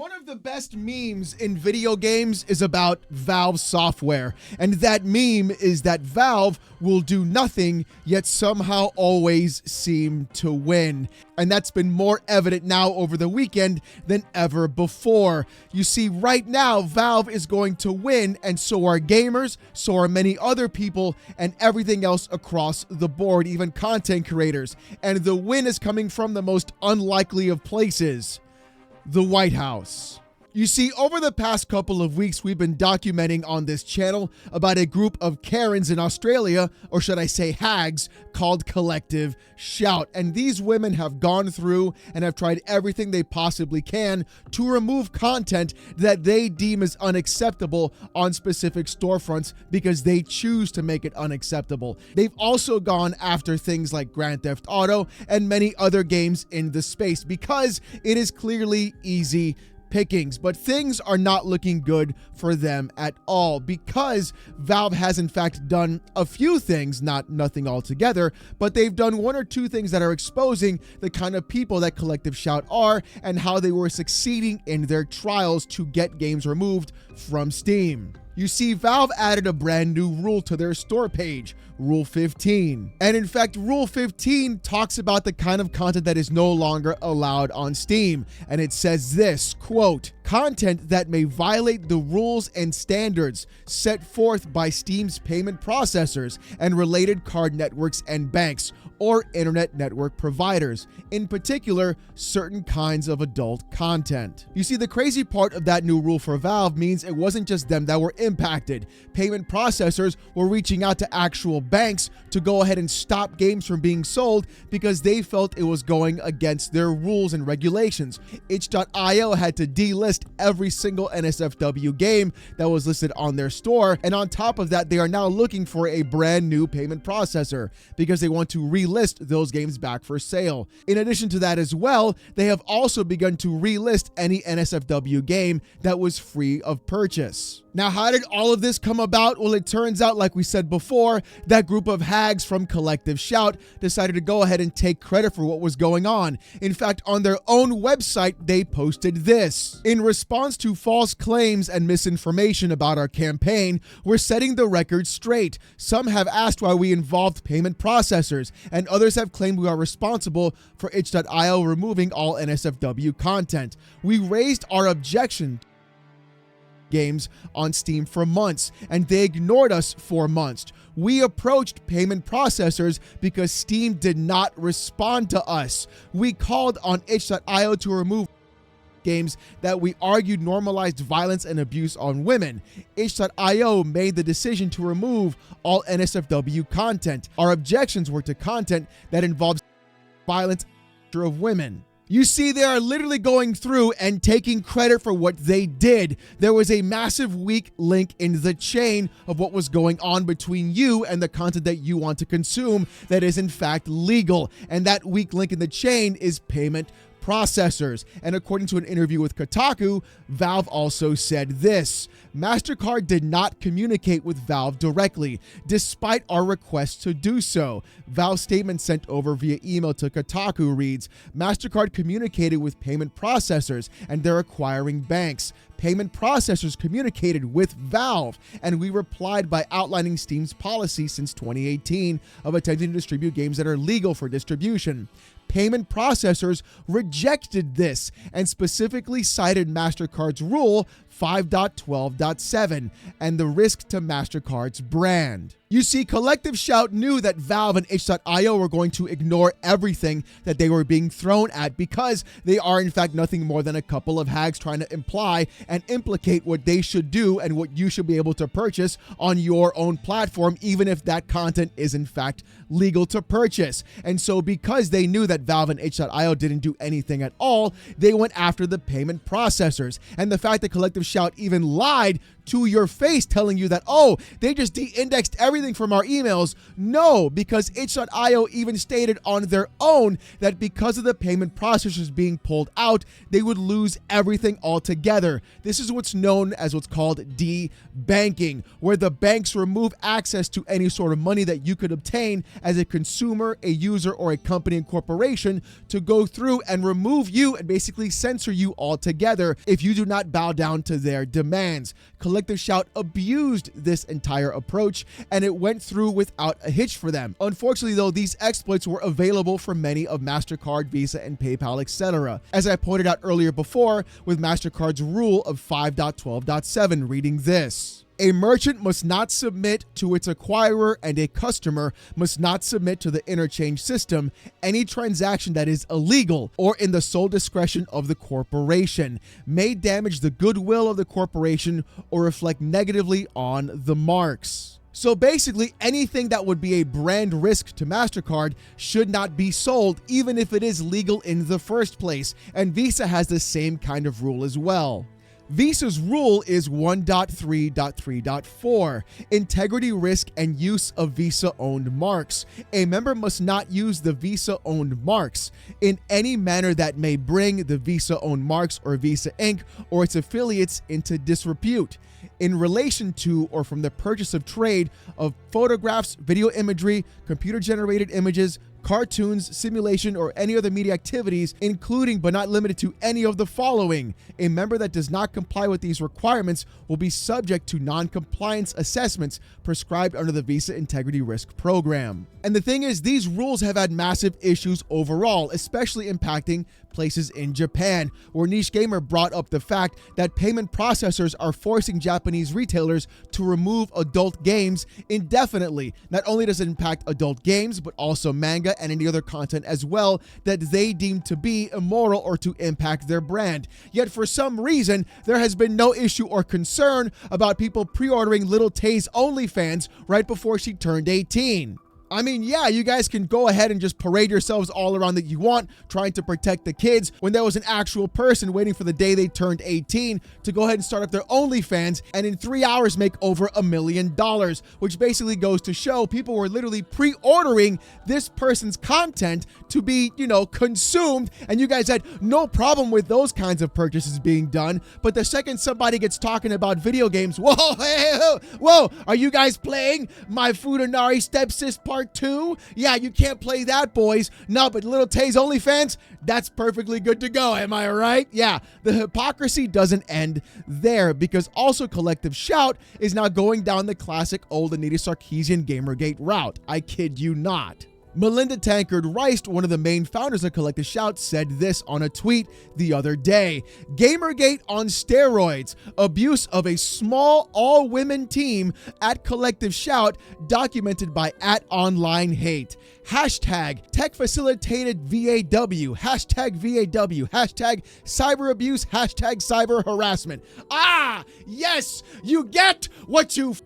One of the best memes in video games is about Valve software, and that meme is that Valve will do nothing, yet somehow always seem to win. And that's been more evident now over the weekend than ever before. You see, right now, Valve is going to win, and so are gamers, so are many other people, and everything else across the board, even content creators. And the win is coming from the most unlikely of places: the White House. You see, over the past couple of weeks, we've been documenting on this channel about a group of Karens in Australia, or should I say hags, called Collective Shout. And these women have gone through and have tried everything they possibly can to remove content that they deem as unacceptable on specific storefronts because they choose to make it unacceptable. They've also gone after things like Grand Theft Auto and many other games in the space because it is clearly easy pickings, but things are not looking good for them at all because Valve has in fact done a few things, nothing altogether, but they've done one or two things that are exposing the kind of people that Collective Shout are and how they were succeeding in their trials to get games removed from Steam. You see, Valve added a brand new rule to their store page, Rule 15. And in fact, Rule 15 talks about the kind of content that is no longer allowed on Steam. And it says this, quote, "Content that may violate the rules and standards set forth by Steam's payment processors and related card networks and banks or internet network providers, in particular, certain kinds of adult content." You see, the crazy part of that new rule for Valve means it wasn't just them that were impacted. Payment processors were reaching out to actual banks to go ahead and stop games from being sold because they felt it was going against their rules and regulations. Itch.io had to delist every single NSFW game that was listed on their store, and on top of that, they are now looking for a brand new payment processor because they want to relist those games back for sale. In addition to that as well, they have also begun to relist any NSFW game that was free of purchase. Now, how did all of this come about? Well, it turns out, like we said before, that group of hags from Collective Shout decided to go ahead and take credit for what was going on. In fact, on their own website, they posted this: "In response to false claims and misinformation about our campaign, we're setting the record straight. Some have asked why we involved payment processors, and others have claimed we are responsible for itch.io removing all NSFW content. We raised our objection games on Steam for months, and they ignored us for months. We approached payment processors because Steam did not respond to us. We called on itch.io to remove games that we argued normalized violence and abuse on women. Itch.io made the decision to remove all NSFW content. Our objections were to content that involves violence of women." You see, they are literally going through and taking credit for what they did. There was a massive weak link in the chain of what was going on between you and the content that you want to consume that is in fact legal. And that weak link in the chain is payment processors. And according to an interview with Kotaku, Valve also said this: "MasterCard did not communicate with Valve directly, despite our request to do so." Valve's statement sent over via email to Kotaku reads, "MasterCard communicated with payment processors and their acquiring banks. Payment processors communicated with Valve, and we replied by outlining Steam's policy since 2018 of attempting to distribute games that are legal for distribution. Payment processors rejected this and specifically cited MasterCard's Rule 5.12.7 and the risk to MasterCard's brand." You see, Collective Shout knew that Valve and itch.io were going to ignore everything that they were being thrown at because they are in fact nothing more than a couple of hags trying to imply and implicate what they should do and what you should be able to purchase on your own platform, even if that content is in fact legal to purchase. And so because they knew that Valve and itch.io didn't do anything at all, they went after the payment processors. And the fact that Collective Shout even lied to your face telling you that, oh, they just de-indexed everything from our emails. No, because itch.io even stated on their own that because of the payment processors being pulled out, they would lose everything altogether. This is what's known as what's called de-banking, where the banks remove access to any sort of money that you could obtain as a consumer, a user, or a company and corporation to go through and remove you and basically censor you altogether if you do not bow down to their demands. Collective Shout abused this entire approach, and it went through without a hitch for them. Unfortunately, though, these exploits were available for many of MasterCard, Visa, and PayPal, etc. As I pointed out earlier before, with MasterCard's rule of 5.12.7, reading this: a merchant must not submit to its acquirer, and a customer must not submit to the interchange system any transaction that is illegal or in the sole discretion of the corporation, may damage the goodwill of the corporation, or reflect negatively on the marks. So basically, anything that would be a brand risk to MasterCard should not be sold, even if it is legal in the first place. And Visa has the same kind of rule as well. Visa's rule is 1.3.3.4, integrity risk and use of Visa-owned marks. A member must not use the Visa-owned marks in any manner that may bring the Visa-owned marks or Visa Inc. or its affiliates into disrepute in relation to or from the purchase of trade of photographs, video imagery, computer-generated images, cartoons, simulation, or any other media activities, including but not limited to any of the following. A member that does not comply with these requirements will be subject to non-compliance assessments prescribed under the Visa Integrity Risk Program. And the thing is, these rules have had massive issues overall, especially impacting places in Japan, where Niche Gamer brought up the fact that payment processors are forcing Japanese retailers to remove adult games indefinitely. Not only does it impact adult games, but also manga and any other content as well that they deem to be immoral or to impact their brand. Yet for some reason, there has been no issue or concern about people pre-ordering Little Tay's OnlyFans right before she turned 18. I mean, yeah, you guys can go ahead and just parade yourselves all around that you want, trying to protect the kids, when there was an actual person waiting for the day they turned 18 to go ahead and start up their OnlyFans and in 3 hours make over $1 million, which basically goes to show people were literally pre-ordering this person's content to be, consumed, and you guys had no problem with those kinds of purchases being done. But the second somebody gets talking about video games, whoa, are you guys playing My Futanari Stepsis Part 2? Yeah, you can't play that, boys. No, but Little Tay's OnlyFans, that's perfectly good to go. Am I right? Yeah, the hypocrisy doesn't end there, because also Collective Shout is now going down the classic old Anita Sarkeesian Gamergate route. I kid you not. Melinda Tankard Rice, one of the main founders of Collective Shout, said this on a tweet the other day: Gamergate on steroids, abuse of a small all-women team at Collective Shout, documented by @OnlineHate. Hashtag tech facilitated VAW, hashtag VAW, hashtag cyber abuse, hashtag cyber harassment. Ah, yes, you get what you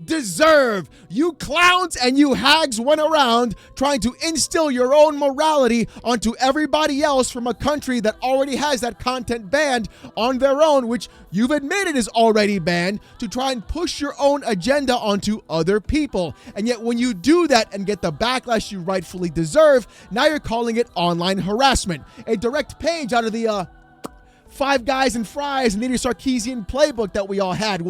deserve. You clowns and you hags went around trying to instill your own morality onto everybody else from a country that already has that content banned on their own, which you've admitted is already banned, to try and push your own agenda onto other people. And yet when you do that and get the backlash you rightfully deserve, now you're calling it online harassment. A direct page out of the Five Guys and Fries and Anita Sarkeesian playbook that we all had,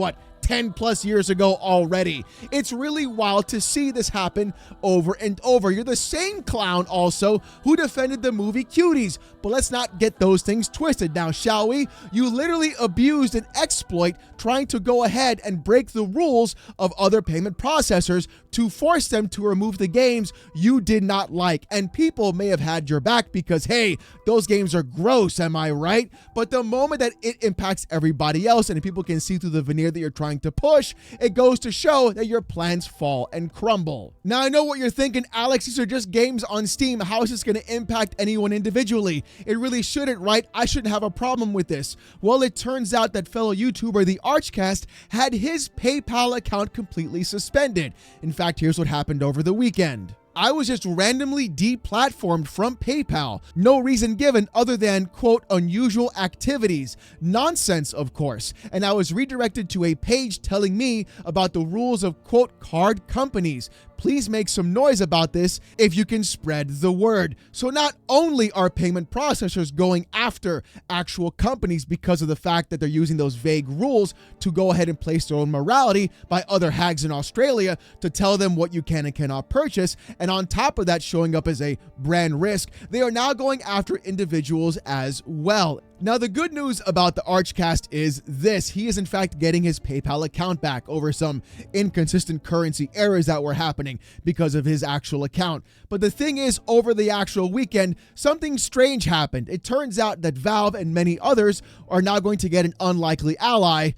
10 plus years ago already. It's really wild to see this happen over and over. You're the same clown also who defended the movie Cuties, but let's not get those things twisted now, shall we? You literally abused an exploit trying to go ahead and break the rules of other payment processors to force them to remove the games you did not like. And people may have had your back because, hey, those games are gross, am I right? But the moment that it impacts everybody else and people can see through the veneer that you're trying to push, it goes to show that your plans fall and crumble. Now, I know what you're thinking, Alex, these are just games on Steam. How is this going to impact anyone individually? It really shouldn't, right? I shouldn't have a problem with this. Well, it turns out that fellow YouTuber, The Archcast, had his PayPal account completely suspended. In fact, here's what happened over the weekend. I was just randomly deplatformed from PayPal. No reason given other than, quote, unusual activities. Nonsense, of course. And I was redirected to a page telling me about the rules of, quote, card companies. Please make some noise about this if you can spread the word. So not only are payment processors going after actual companies because of the fact that they're using those vague rules to go ahead and place their own morality by other hags in Australia to tell them what you can and cannot purchase, and on top of that showing up as a brand risk, they are now going after individuals as well. Now, the good news about the Archcast is this. He is in fact getting his PayPal account back over some inconsistent currency errors that were happening because of his actual account. But the thing is, over the actual weekend, something strange happened. It turns out that Valve and many others are now going to get an unlikely ally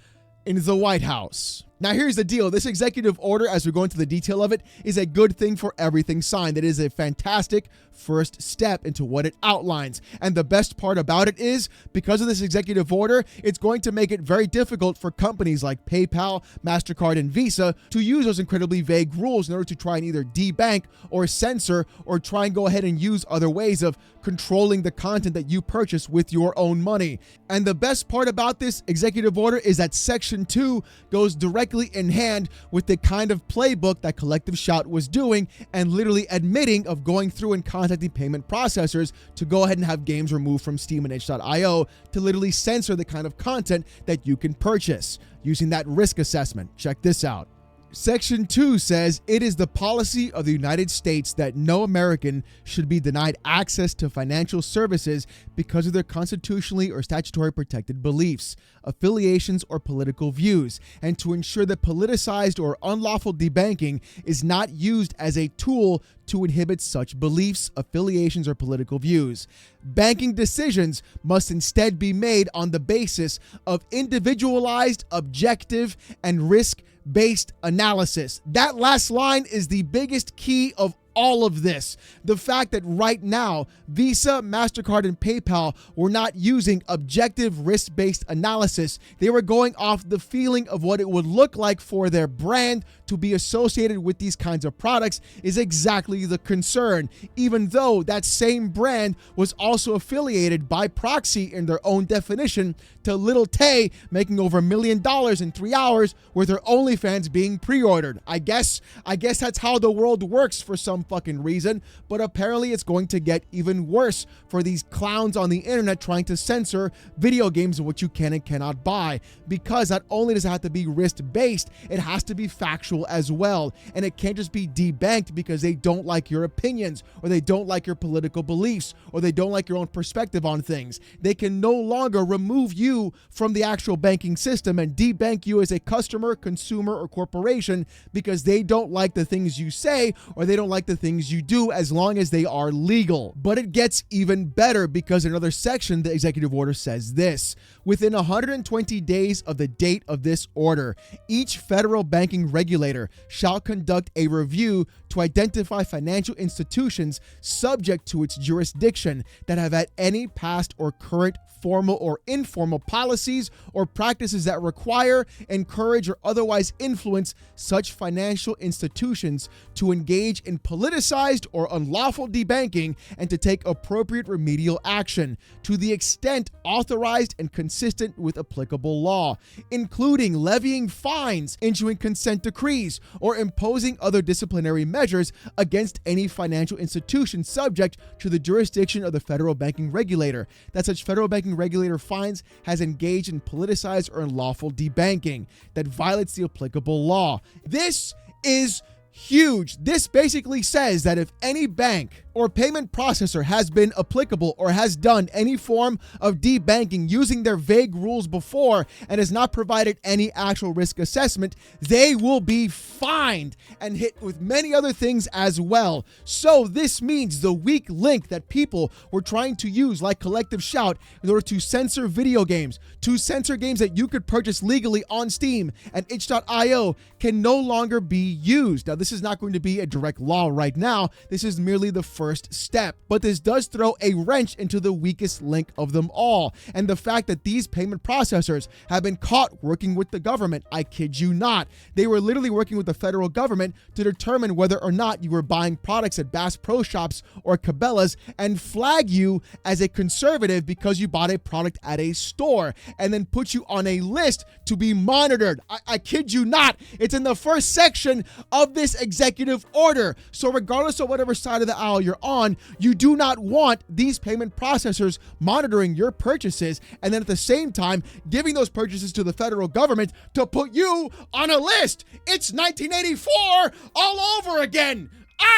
in the White House. Now, here's the deal. This executive order, as we go into the detail of it, is a good thing for everything signed. It is a fantastic first step into what it outlines. And the best part about it is, because of this executive order, it's going to make it very difficult for companies like PayPal, MasterCard, and Visa to use those incredibly vague rules in order to try and either debank or censor or try and go ahead and use other ways of controlling the content that you purchase with your own money. And the best part about this executive order is that Section 2 goes directly in hand with the kind of playbook that Collective Shout was doing and literally admitting of going through and contacting payment processors to go ahead and have games removed from Steam and itch.io to literally censor the kind of content that you can purchase using that risk assessment. Check this out. Section 2 says it is the policy of the United States that no American should be denied access to financial services because of their constitutionally or statutory protected beliefs, affiliations, or political views, and to ensure that politicized or unlawful debanking is not used as a tool to inhibit such beliefs, affiliations, or political views. Banking decisions must instead be made on the basis of individualized, objective, and risk-based analysis. That last line is the biggest key of all of this. The fact that right now, Visa, MasterCard, and PayPal were not using objective risk-based analysis. They were going off the feeling of what it would look like for their brand to be associated with these kinds of products is exactly the concern, even though that same brand was also affiliated by proxy in their own definition to Little Tay making over $1 million in 3 hours with her OnlyFans being pre-ordered. I guess that's how the world works for some fucking reason, but apparently it's going to get even worse for these clowns on the internet trying to censor video games and what you can and cannot buy, because not only does it have to be risk-based, it has to be factual as well, and it can't just be debanked because they don't like your opinions or they don't like your political beliefs or they don't like your own perspective on things. They can no longer remove you from the actual banking system and debank you as a customer, consumer, or corporation because they don't like the things you say or they don't like the things you do as long as they are legal. But it gets even better because in another section, the executive order says this: within 120 days of the date of this order, each federal banking regulator shall conduct a review to identify financial institutions subject to its jurisdiction that have had any past or current formal or informal policies or practices that require, encourage, or otherwise influence such financial institutions to engage in politicized or unlawful debanking and to take appropriate remedial action to the extent authorized and consistent with applicable law, including levying fines, issuing consent decrees, or imposing other disciplinary measures against any financial institution subject to the jurisdiction of the federal banking regulator that such federal banking regulator finds has engaged in politicized or unlawful debanking that violates the applicable law. This is huge. This basically says that if any bank or payment processor has been applicable or has done any form of debanking using their vague rules before and has not provided any actual risk assessment, they will be fined and hit with many other things as well. So this means the weak link that people were trying to use, like Collective Shout, in order to censor video games, to censor games that you could purchase legally on Steam and itch.io, can no longer be used. Now, this this is not going to be a direct law right now. This is merely the first step, but this does throw a wrench into the weakest link of them all. And the fact that these payment processors have been caught working with the government, I kid you not. They were literally working with the federal government to determine whether or not you were buying products at Bass Pro Shops or Cabela's and flag you as a conservative because you bought a product at a store, and then put you on a list to be monitored. I kid you not. It's in the first section of this executive order. So regardless of whatever side of the aisle you're on, you do not want these payment processors monitoring your purchases and then at the same time giving those purchases to the federal government to put you on a list. It's 1984 all over again.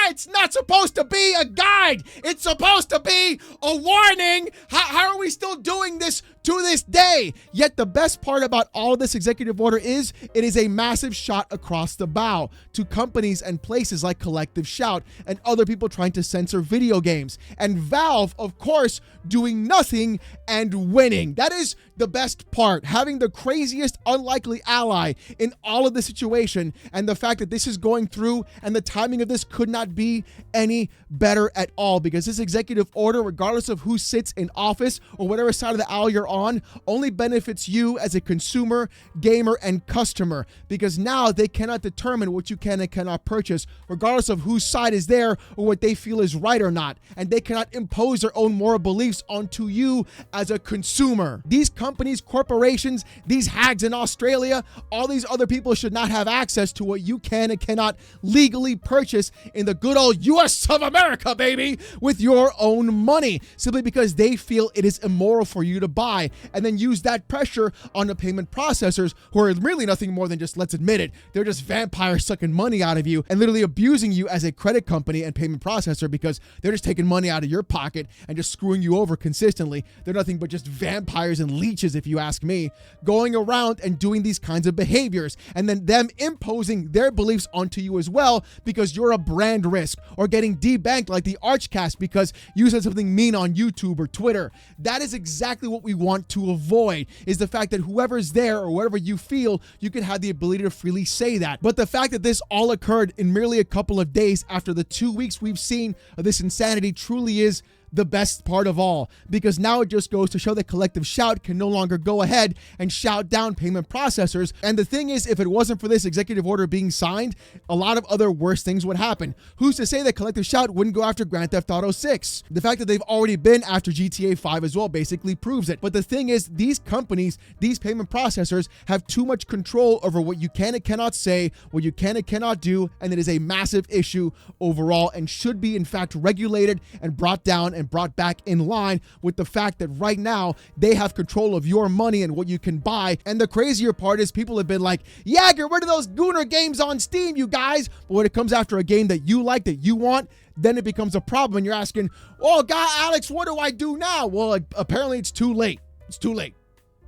It's not supposed to be a guide. It's supposed to be a warning. How are we still doing this to this day? Yet the best part about all of this executive order is it is a massive shot across the bow to companies and places like Collective Shout and other people trying to censor video games. And Valve, of course, doing nothing and winning. That is the best part, having the craziest unlikely ally in all of the situation, and the fact that this is going through and the timing of this could not be any better at all, because this executive order, regardless of who sits in office or whatever side of the aisle you're on, only benefits you as a consumer, gamer, and customer, because now they cannot determine what you can and cannot purchase, regardless of whose side is there or what they feel is right or not, and they cannot impose their own moral beliefs onto you as a consumer. These companies, corporations, these hags in Australia, all these other people should not have access to what you can and cannot legally purchase in the good old US of America, baby, with your own money, simply because they feel it is immoral for you to buy, and then use that pressure on the payment processors, who are really nothing more than just, let's admit it, they're just vampires sucking money out of you and literally abusing you as a credit company and payment processor, because they're just taking money out of your pocket and just screwing you over consistently. They're nothing but just vampires and leeches, if you ask me, going around and doing these kinds of behaviors, and then them imposing their beliefs onto you as well, because you're a brand risk, or getting debanked like the Archcast because you said something mean on YouTube or Twitter. That is exactly what we want to avoid, is the fact that whoever's there or whatever you feel, you can have the ability to freely say that. But the fact that this all occurred in merely a couple of days after the 2 weeks we've seen of this insanity truly is the best part of all, because now it just goes to show that Collective Shout can no longer go ahead and shout down payment processors. And the thing is, if it wasn't for this executive order being signed, a lot of other worse things would happen. Who's to say that Collective Shout wouldn't go after Grand Theft Auto 6? The fact that they've already been after GTA 5 as well basically proves it. But the thing is, these companies, these payment processors have too much control over what you can and cannot say, what you can and cannot do, and it is a massive issue overall and should be in fact regulated and brought down and brought back in line with the fact that right now they have control of your money and what you can buy. And the crazier part is people have been like, yeah, get rid of those Gooner games on Steam, you guys. But when it comes after a game that you like, that you want, then it becomes a problem. And you're asking, oh God, Alex, what do I do now? Well, apparently it's too late. It's too late.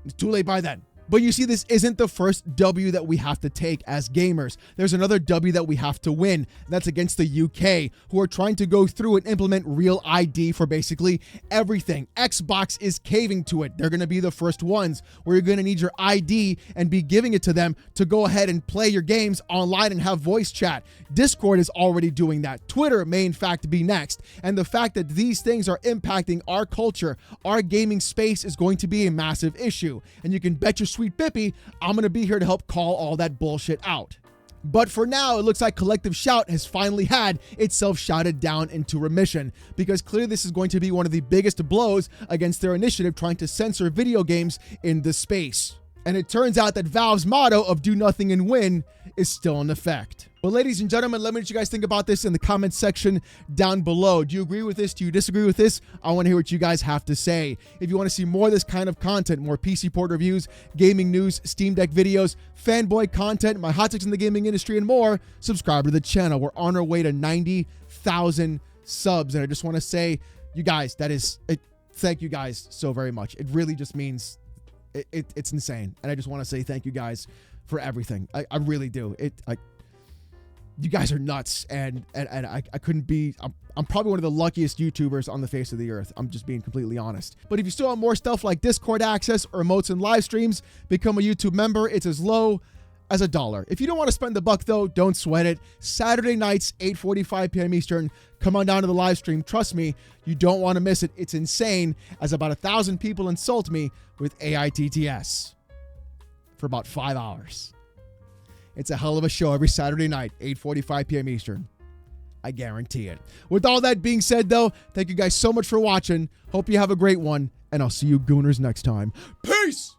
It's too late by then. But you see, this isn't the first W that we have to take as gamers. There's another W that we have to win. That's against the UK, who are trying to go through and implement Real ID for basically everything. Xbox is caving to it. They're going to be the first ones where you're going to need your ID and be giving it to them to go ahead and play your games online and have voice chat. Discord is already doing that. Twitter may in fact be next. And the fact that these things are impacting our culture, our gaming space, is going to be a massive issue. And you can bet your sweet Bippy, I'm going to be here to help call all that bullshit out. But for now, it looks like Collective Shout has finally had itself shouted down into remission, because clearly this is going to be one of the biggest blows against their initiative trying to censor video games in the space. And it turns out that Valve's motto of do nothing and win is still in effect. Well, ladies and gentlemen, let me know what you guys think about this in the comments section down below. Do you agree with this? Do you disagree with this? I want to hear what you guys have to say. If you want to see more of this kind of content, more PC port reviews, gaming news, Steam Deck videos, fanboy content, my hot takes in the gaming industry, and more, subscribe to the channel. We're on our way to 90,000 subs. And I just want to say, you guys, thank you guys so very much. It really just means it's insane. And I just want to say thank you guys for everything. I really do. You guys are nuts, and I couldn't be. I'm probably one of the luckiest YouTubers on the face of the earth. I'm just being completely honest. But if you still want more stuff like Discord access or emotes and live streams, become a YouTube member. It's as low as $1. If you don't want to spend the buck, though, don't sweat it. Saturday nights, 8:45 p.m. Eastern. Come on down to the live stream. Trust me, you don't want to miss it. It's insane, as about 1,000 people insult me with AITTS for about 5 hours. It's a hell of a show every Saturday night, 8:45 p.m. Eastern. I guarantee it. With all that being said, though, thank you guys so much for watching. Hope you have a great one, and I'll see you gooners next time. Peace!